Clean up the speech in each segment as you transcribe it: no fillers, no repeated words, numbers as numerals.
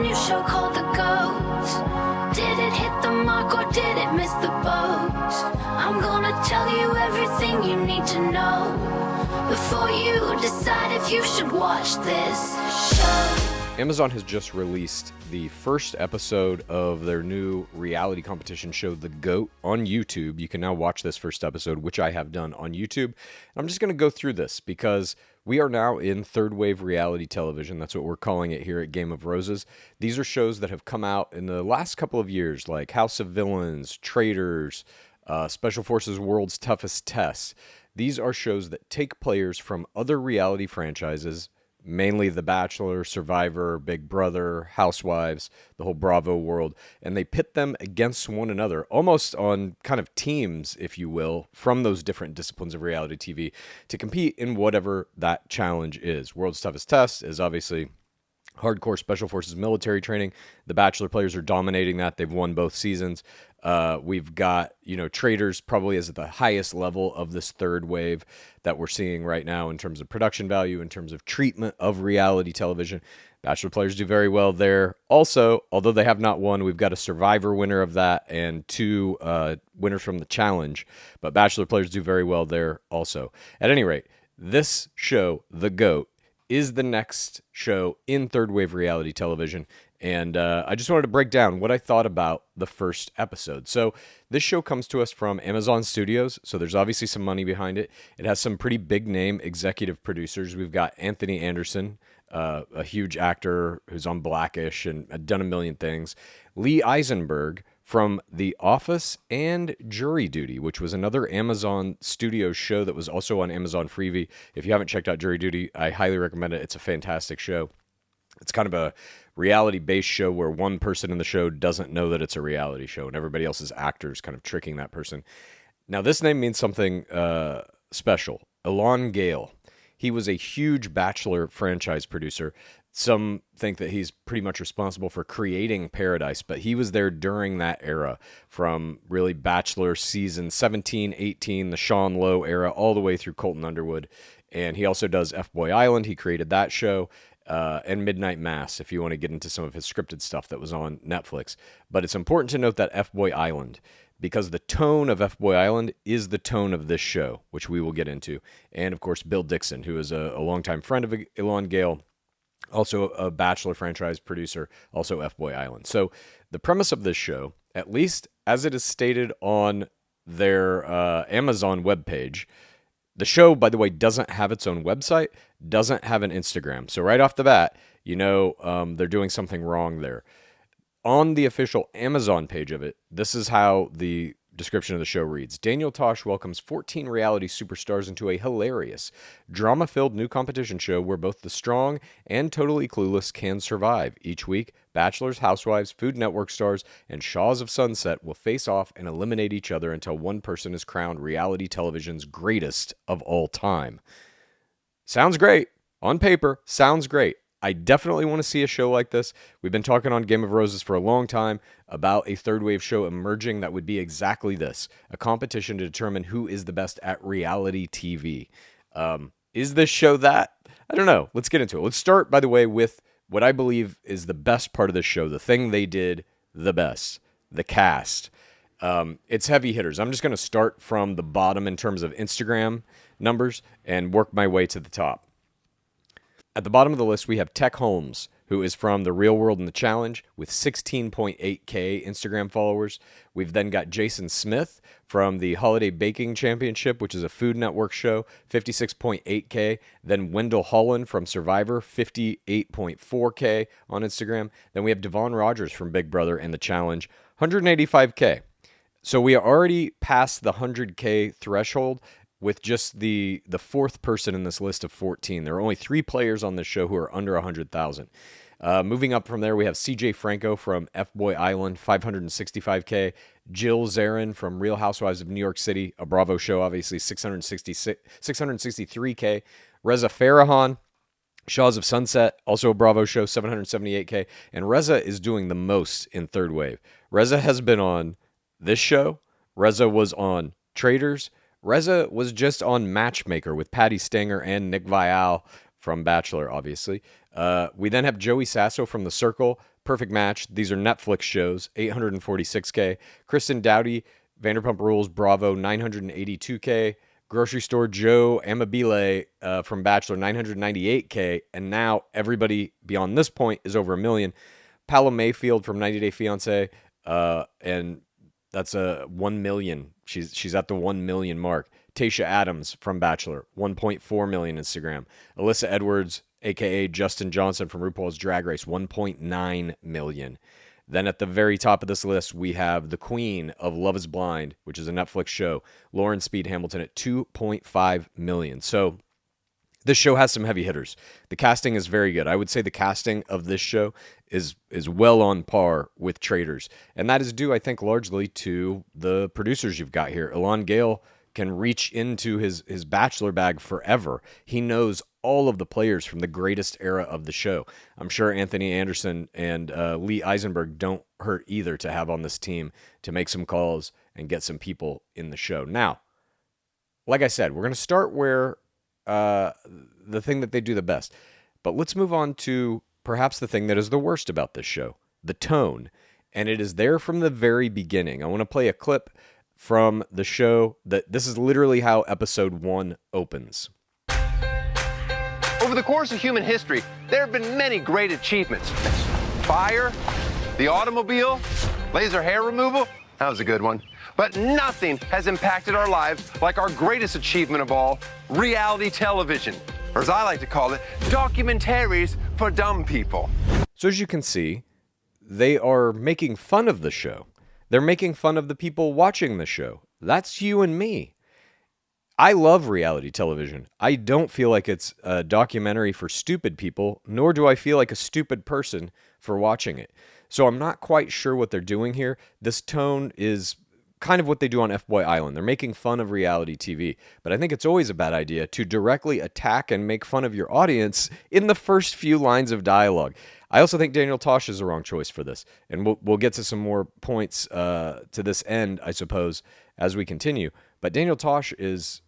new show called The Ghost. Did it hit the mark or did it miss the boat? I'm gonna tell you everything you need to know before you decide if you should watch this show. Amazon has just released the first episode of their new reality competition show, The GOAT, on YouTube. You can now watch this first episode, which I have done on YouTube. And I'm just going to go through this because we are now in third wave reality television. That's what we're calling it here at Game of Roses. These are shows that have come out in the last couple of years, like House of Villains, Traitors, Special Forces World's Toughest Test. These are shows that take players from other reality franchises, mainly The Bachelor, Survivor, Big Brother, Housewives, the whole Bravo world, and they pit them against one another, almost on kind of teams, if you will, from those different disciplines of reality TV to compete in whatever that challenge is. World's Toughest Test is obviously hardcore Special Forces military training. The Bachelor players are dominating that. They've won both seasons. We've got, Traitors probably is at the highest level of this third wave that we're seeing right now in terms of production value, in terms of treatment of reality television. Bachelor players do very well there. Also, although they have not won, we've got a Survivor winner of that and two winners from the challenge. But Bachelor players do very well there also. At any rate, this show, The GOAT, is the next show in third wave reality television. And I just wanted to break down what I thought about the first episode. So this show comes to us from Amazon Studios, so there's obviously some money behind it. It has some pretty big name executive producers. We've got Anthony Anderson, a huge actor who's on Blackish and done a million things. Lee Eisenberg from The Office and Jury Duty, which was another Amazon Studios show that was also on Amazon Freevee. If you haven't checked out Jury Duty, I highly recommend it. It's a fantastic show. It's kind of a reality-based show where one person in the show doesn't know that it's a reality show, and everybody else is actors kind of tricking that person. Now, this name means something special. Elan Gale. He was a huge Bachelor franchise producer. Some think that he's pretty much responsible for creating Paradise, but he was there during that era, from really Bachelor season 17, 18, the Sean Lowe era, all the way through Colton Underwood. And he also does F-Boy Island. He created that show. And Midnight Mass, if you want to get into some of his scripted stuff that was on Netflix. But it's important to note that F-Boy Island, because the tone of F-Boy Island is the tone of this show, which we will get into. And, of course, Bill Dixon, who is a longtime friend of Elan Gale, also a Bachelor franchise producer, also F-Boy Island. So the premise of this show, at least as it is stated on their Amazon webpage, the show, by the way, doesn't have its own website, doesn't have an Instagram. So right off the bat, they're doing something wrong there. On the official Amazon page of it, this is how the description of the show reads. Daniel Tosh welcomes 14 reality superstars into a hilarious, drama-filled new competition show where both the strong and totally clueless can survive. Each week, Bachelors, Housewives, Food Network stars, and Shaws of Sunset will face off and eliminate each other until one person is crowned reality television's greatest of all time. Sounds great. On paper, sounds great. I definitely want to see a show like this. We've been talking on Game of Roses for a long time about a third wave show emerging that would be exactly this, a competition to determine who is the best at reality TV. Is this show that? I don't know. Let's get into it. Let's start, by the way, with what I believe is the best part of this show, the thing they did the best, the cast. It's heavy hitters. I'm just going to start from the bottom in terms of Instagram numbers and work my way to the top. At the bottom of the list, we have Tech Holmes, who is from The Real World and The Challenge with 16.8K Instagram followers. We've then got Jason Smith from the Holiday Baking Championship, which is a Food Network show, 56.8K. Then Wendell Holland from Survivor, 58.4K on Instagram. Then we have Devon Rogers from Big Brother and The Challenge, 185K. So we are already past the 100K threshold with just the fourth person in this list of 14. There are only 3 players on this show who are under 100,000. Moving up from there, we have CJ Franco from F-Boy Island, 565K. Jill Zarin from Real Housewives of New York City, a Bravo show, obviously, 663K. Reza Farahàn, Shaws of Sunset, also a Bravo show, 778K. And Reza is doing the most in third wave. Reza has been on this show. Reza was on Traitors. Reza was just on Matchmaker with Patty Stanger and Nick Viall from Bachelor, obviously. We then have Joey Sasso from The Circle, Perfect Match. These are Netflix shows, 846K. Kristen Dowdy, Vanderpump Rules, Bravo, 982K. Grocery Store Joe Amabile from Bachelor, 998K. And now everybody beyond this point is over 1 million. Paula Mayfield from 90 Day Fiancé, and that's a 1 million. She's at the 1 million mark. Tayshia Adams from Bachelor, 1.4 million Instagram. Alyssa Edwards, aka Justin Johnson from RuPaul's Drag Race, 1.9 million. Then at the very top of this list, we have the queen of Love is Blind, which is a Netflix show, Lauren Speed Hamilton at 2.5 million. So this show has some heavy hitters. The casting is very good. I would say the casting of this show is well on par with Traitors. And that is due, I think, largely to the producers you've got here. Elan Gale can reach into his Bachelor bag forever. He knows all of the players from the greatest era of the show. I'm sure Anthony Anderson and Lee Eisenberg don't hurt either to have on this team to make some calls and get some people in the show. Now, like I said, we're going to start where the thing that they do the best. But let's move on to perhaps the thing that is the worst about this show, the tone. And it is there from the very beginning. I want to play a clip from the show that this is literally how episode 1 opens. Over the course of human history, there have been many great achievements. Fire, the automobile, laser hair removal, that was a good one. But nothing has impacted our lives like our greatest achievement of all, reality television. Or as I like to call it, documentaries for dumb people. So as you can see, they are making fun of the show. They're making fun of the people watching the show. That's you and me. I love reality television. I don't feel like it's a documentary for stupid people, nor do I feel like a stupid person for watching it. So I'm not quite sure what they're doing here. This tone is kind of what they do on F-Boy Island. They're making fun of reality TV. But I think it's always a bad idea to directly attack and make fun of your audience in the first few lines of dialogue. I also think Daniel Tosh is the wrong choice for this. And we'll get to some more points to this end, I suppose, as we continue. But Daniel Tosh is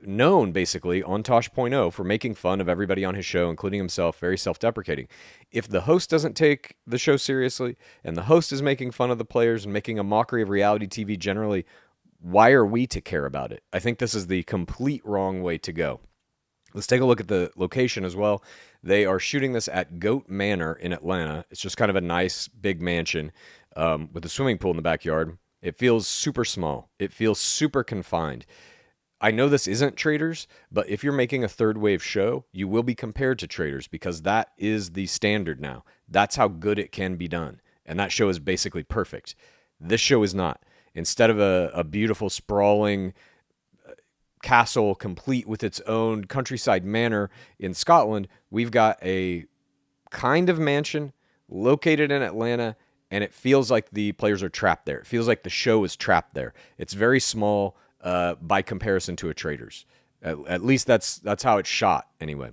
known basically on Tosh.0 for making fun of everybody on his show, including himself, very self-deprecating. If the host doesn't take the show seriously and the host is making fun of the players and making a mockery of reality TV generally, why are we to care about it? I think this is the complete wrong way to go. Let's take a look at the location as well. They are shooting this at Goat Manor in Atlanta. It's just kind of a nice big mansion with a swimming pool in the backyard. It feels super small. It feels super confined. I know this isn't Traitors, but if you're making a third wave show, you will be compared to Traitors because that is the standard now. That's how good it can be done. And that show is basically perfect. This show is not. Instead of a beautiful, sprawling castle complete with its own countryside manor in Scotland, we've got a kind of mansion located in Atlanta, and it feels like the players are trapped there. It feels like the show is trapped there. It's very small. By comparison to a Traitors. At least that's how it's shot anyway.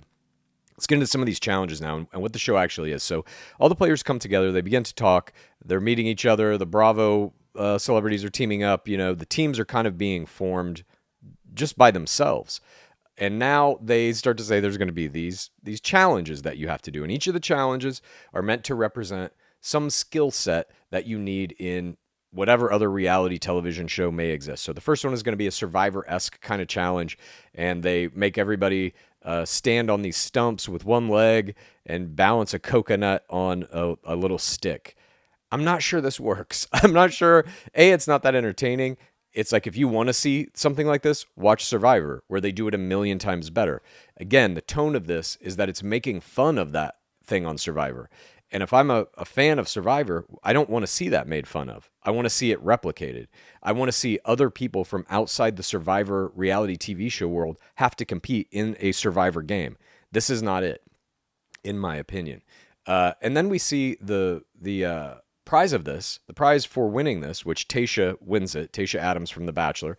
Let's get into some of these challenges now and what the show actually is. So all the players come together. They begin to talk. They're meeting each other. The Bravo celebrities are teaming up. You know, the teams are kind of being formed just by themselves. And now they start to say there's going to be these challenges that you have to do. And each of the challenges are meant to represent some skill set that you need in whatever other reality television show may exist. So the first one is going to be a Survivor-esque kind of challenge, and they make everybody stand on these stumps with one leg and balance a coconut on a little stick. I'm not sure this works. I'm not sure. It's not that entertaining. It's like if you want to see something like this, watch Survivor, where they do it a million times better. Again, the tone of this is that it's making fun of that thing on Survivor. And if I'm a fan of Survivor, I don't want to see that made fun of. I want to see it replicated. I want to see other people from outside the Survivor reality TV show world have to compete in a Survivor game. This is not it, in my opinion. And then we see the prize of this, the prize for winning this, which Tayshia wins it, Tayshia Adams from The Bachelor.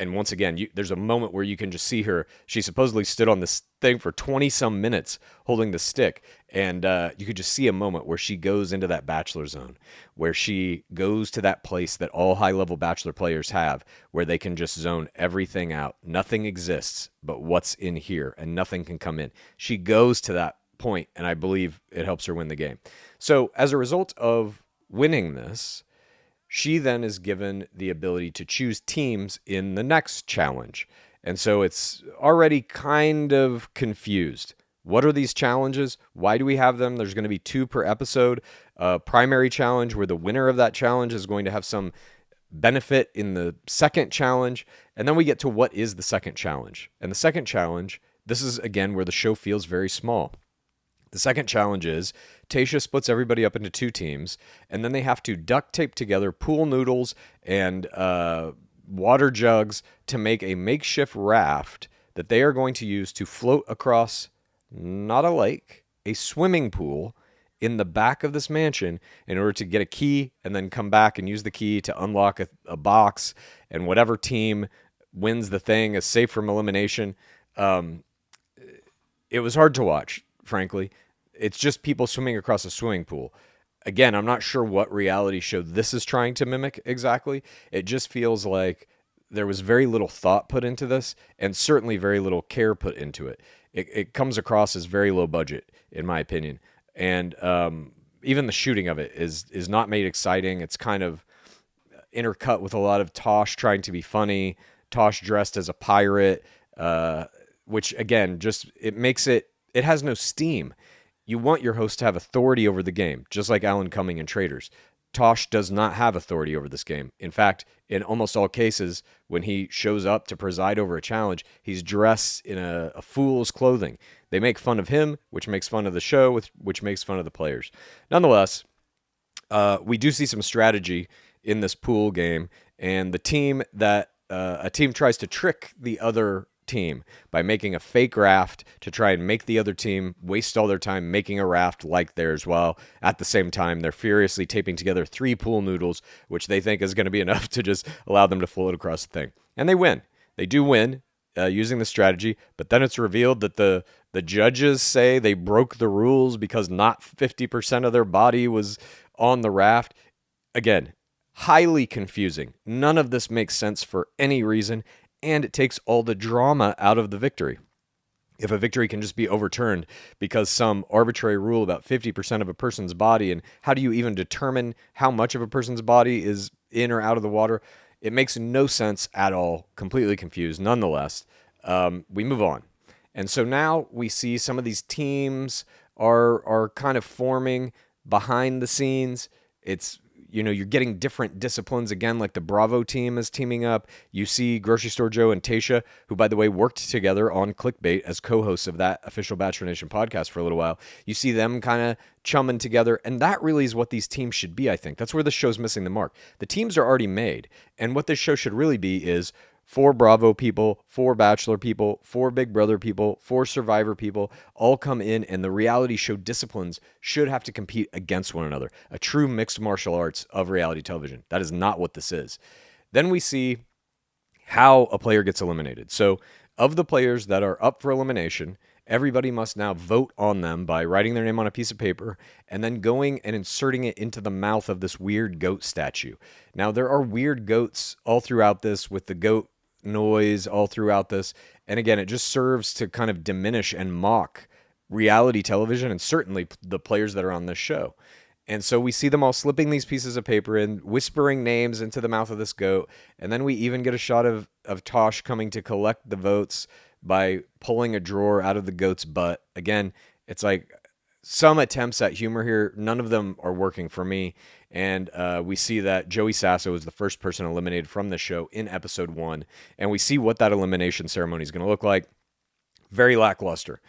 And once again, there's a moment where you can just see her. She supposedly stood on this thing for 20-some minutes holding the stick. And you could just see a moment where she goes into that Bachelor zone, where she goes to that place that all high-level Bachelor players have, where they can just zone everything out. Nothing exists but what's in here, and nothing can come in. She goes to that point, and I believe it helps her win the game. So as a result of winning this, she then is given the ability to choose teams in the next challenge. And so it's already kind of confused. What are these challenges? Why do we have them? There's going to be 2 per episode. Primary challenge where the winner of that challenge is going to have some benefit in the second challenge. And then we get to what is the second challenge. And the second challenge, this is again where the show feels very small. The second challenge is Tayshia splits everybody up into 2 teams, and then they have to duct tape together pool noodles and water jugs to make a makeshift raft that they are going to use to float across not a lake, a swimming pool in the back of this mansion in order to get a key and then come back and use the key to unlock a box, and whatever team wins the thing is safe from elimination. It was hard to watch, frankly. It's just people swimming across a swimming pool. Again, I'm not sure what reality show this is trying to mimic exactly. It just feels like there was very little thought put into this and certainly very little care put into it. It comes across as very low budget, in my opinion. And even the shooting of it is not made exciting. It's kind of intercut with a lot of Tosh trying to be funny, Tosh dressed as a pirate, which, again, just it has no steam. You want your host to have authority over the game, just like Alan Cumming in Traitors. Tosh does not have authority over this game. In fact, in almost all cases, when he shows up to preside over a challenge, he's dressed in a fool's clothing. They make fun of him, which makes fun of the show, which makes fun of the players. Nonetheless, we do see some strategy in this pool game, and the team that a team tries to trick the other team by making a fake raft to try and make the other team waste all their time making a raft like theirs, while at the same time they're furiously taping together 3 pool noodles, which they think is going to be enough to just allow them to float across the thing. And they win. They do win using the strategy, but then it's revealed that the judges say they broke the rules because not 50% of their body was on the raft. Again, highly confusing. None of this makes sense for any reason, and it takes all the drama out of the victory. If a victory can just be overturned because some arbitrary rule about 50% of a person's body, and how do you even determine how much of a person's body is in or out of the water? It makes no sense at all. Completely confused. Nonetheless, we move on. And so now we see some of these teams are kind of forming behind the scenes. It's, you're getting different disciplines again, like the Bravo team is teaming up. You see Grocery Store Joe and Tayshia, who, by the way, worked together on Clickbait as co-hosts of that official Bachelor Nation podcast for a little while. You see them kind of chumming together, and that really is what these teams should be, I think. That's where the show's missing the mark. The teams are already made, and what this show should really be is 4 Bravo people, 4 Bachelor people, 4 Big Brother people, 4 Survivor people all come in, and the reality show disciplines should have to compete against one another. A true mixed martial arts of reality television. That is not what this is. Then we see how a player gets eliminated. So of the players that are up for elimination, everybody must now vote on them by writing their name on a piece of paper and then going and inserting it into the mouth of this weird goat statue. Now, there are weird goats all throughout this, with the goat noise all throughout this. And again, it just serves to kind of diminish and mock reality television, and certainly the players that are on this show. And so we see them all slipping these pieces of paper in, whispering names into the mouth of this goat. And then we even get a shot of Tosh coming to collect the votes by pulling a drawer out of the goat's butt. Again, it's like some attempts at humor here. None of them are working for me. And we see that Joey Sasso is the first person eliminated from the show in episode 1. And we see what that elimination ceremony is going to look like. Very lackluster.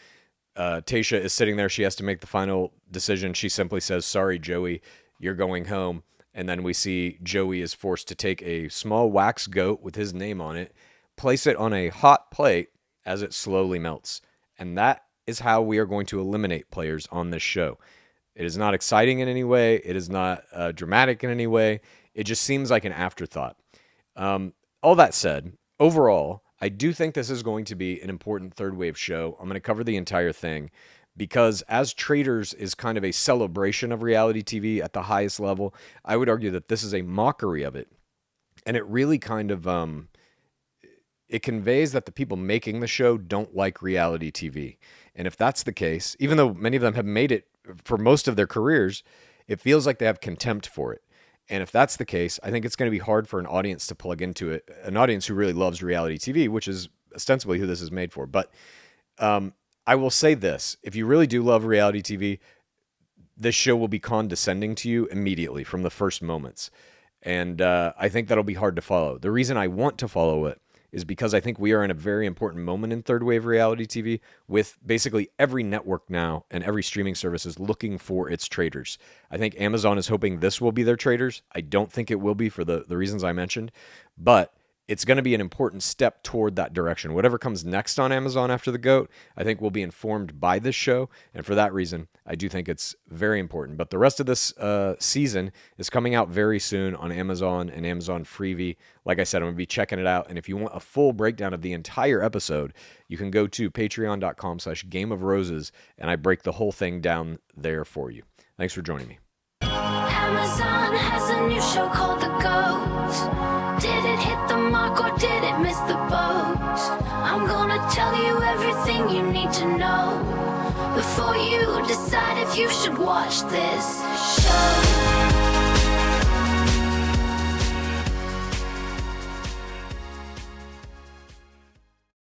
Tayshia is sitting there. She has to make the final decision. She simply says, "Sorry, Joey, you're going home." And then we see Joey is forced to take a small wax goat with his name on it, place it on a hot plate as it slowly melts. And that is how we are going to eliminate players on this show. It is not exciting in any way. It is not dramatic in any way. It just seems like an afterthought. All that said, overall, I do think this is going to be an important third wave show. I'm going to cover the entire thing because as Traitors is kind of a celebration of reality TV at the highest level, I would argue that this is a mockery of it. And it really kind of, it conveys that the people making the show don't like reality TV. And if that's the case, even though many of them have made it for most of their careers, it feels like they have contempt for it. And if that's the case, I think it's going to be hard for an audience to plug into it, an audience who really loves reality TV, which is ostensibly who this is made for. But I will say this, if you really do love reality TV, this show will be condescending to you immediately from the first moments. And I think that'll be hard to follow. The reason I want to follow it is because I think we are in a very important moment in third wave reality TV, with basically every network now and every streaming service is looking for its traders. I think Amazon is hoping this will be their traders. I don't think it will be for the reasons I mentioned, but it's going to be an important step toward that direction. Whatever comes next on Amazon after The GOAT, I think will be informed by this show. And for that reason, I do think it's very important. But the rest of this season is coming out very soon on Amazon and Amazon Freevee. Like I said, I'm going to be checking it out. And if you want a full breakdown of the entire episode, you can go to patreon.com/Game of Roses, and I break the whole thing down there for you. Thanks for joining me. Amazon has a new show called The GOAT. Did it hit the mark or did it miss the boat? I'm gonna tell you everything you need to know before you decide if you should watch this show.